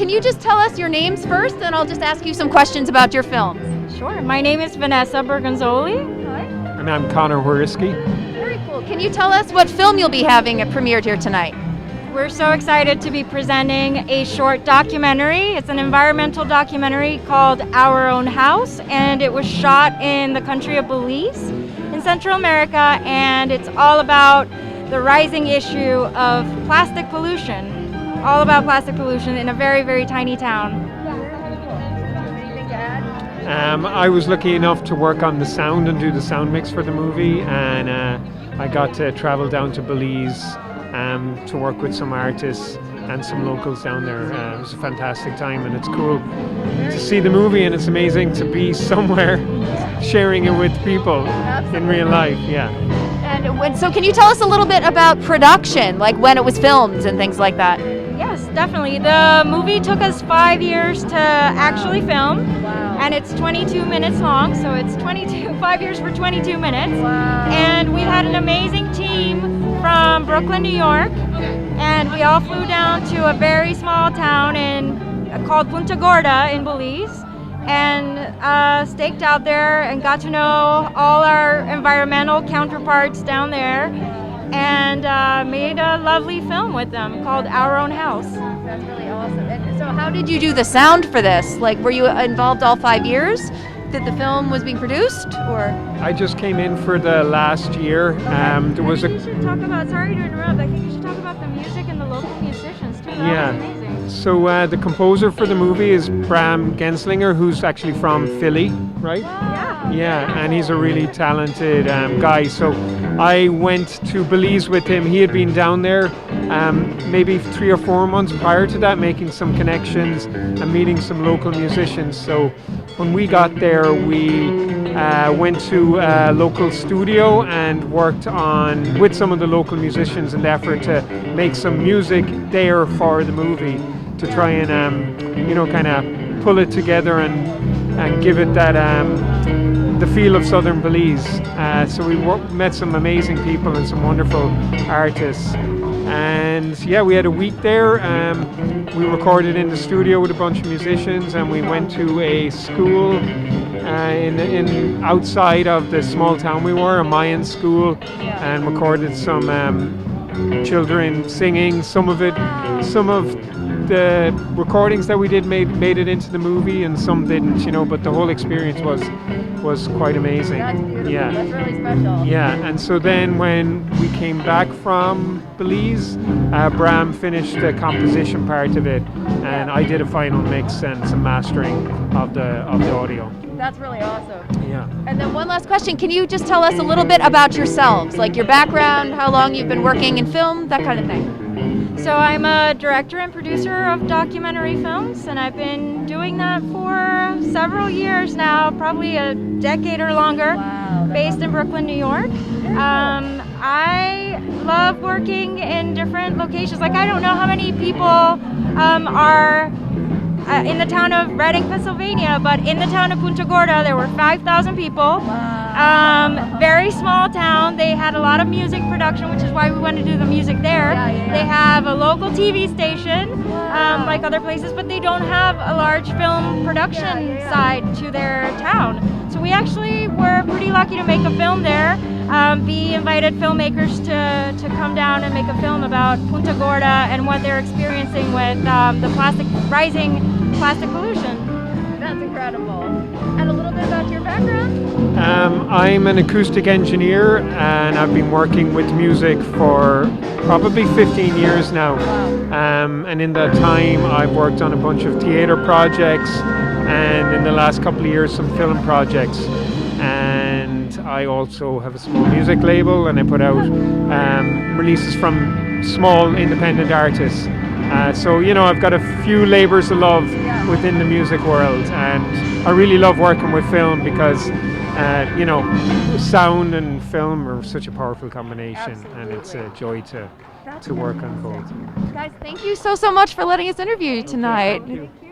can you just tell us your names first, and I'll just ask you some questions about your films. Sure. My name is Vanessa Bergonzoli. Hi. And I'm Connor Wiersky. Very cool. Can you tell us what film you'll be having premiered here tonight? We're so excited to be presenting a short documentary. It's an environmental documentary called Our Own House, and it was shot in the country of Belize in Central America, and it's all about the rising issue of plastic pollution, all about plastic pollution in a very, very tiny town. Anything to add? I was lucky enough to work on the sound and do the sound mix for the movie, and I got to travel down to Belize to work with some artists and some locals down there. It was a fantastic time, and it's cool to see the movie, and it's amazing to be somewhere sharing it with people in real life. Yeah. And so can you tell us a little bit about production, like when it was filmed and things like that? Yes, definitely. The movie took us 5 years to actually film, and it's 22 minutes long, so it's 5 years for 22 minutes. And we had an amazing team from Brooklyn, New York, and we all flew down to a very small town called Punta Gorda in Belize, and staked out there and got to know all our environmental counterparts down there, and made a lovely film with them called Our Own House. That's really awesome. And so how did you do the sound for this? Like, were you involved all 5 years that the film was being produced, or? I just came in for the last year. There was you should talk about, sorry to interrupt, I think you should talk about the music and the local musicians too. That was amazing. So the composer for the movie is Bram Genslinger, who's actually from Philly, right? Yeah, and he's a really talented guy. So I went to Belize with him. He had been down there maybe 3 or 4 months prior to that, making some connections and meeting some local musicians. So when we got there, we went to a local studio and worked with some of the local musicians in the effort to make some music there for the movie, to try and kind of pull it together and give it that the feel of southern Belize. So we met some amazing people and some wonderful artists, and yeah, we had a week there. We recorded in the studio with a bunch of musicians, and we went to a school in outside of the small town we were, a Mayan school, and recorded some children singing. Some of the recordings that we did made it into the movie, and some didn't, but the whole experience was quite amazing. That's beautiful. Yeah. That's really special. Yeah, and so then when we came back from Belize, Bram finished the composition part of it, and I did a final mix and some mastering of the audio. That's really awesome. Yeah. And then one last question, can you just tell us a little bit about yourselves, like your background, how long you've been working in film, that kind of thing? So I'm a director and producer of documentary films, and I've been doing that for several years now, probably a decade or longer, based in Brooklyn, New York. I love working in different locations. Like, I don't know how many people are in the town of Reading, Pennsylvania, but in the town of Punta Gorda there were 5,000 people. Very small town. They had a lot of music production, which is why we wanted to do the music there. They have a local TV station, like other places, but they don't have a large film production side to their town. So we actually were pretty lucky to make a film there. We invited filmmakers to come down and make a film about Punta Gorda and what they're experiencing with the rising plastic pollution. That's incredible. And a little bit about your background? I'm an acoustic engineer, and I've been working with music for probably 15 years now. And in that time I've worked on a bunch of theatre projects, and in the last couple of years some film projects. And I also have a small music label, and I put out releases from small independent artists. So I've got a few labours of love within the music world, and I really love working with film because sound and film are such a powerful combination. Absolutely. And it's a joy to work on both. Guys, thank you so much for letting us interview you tonight. Thank you.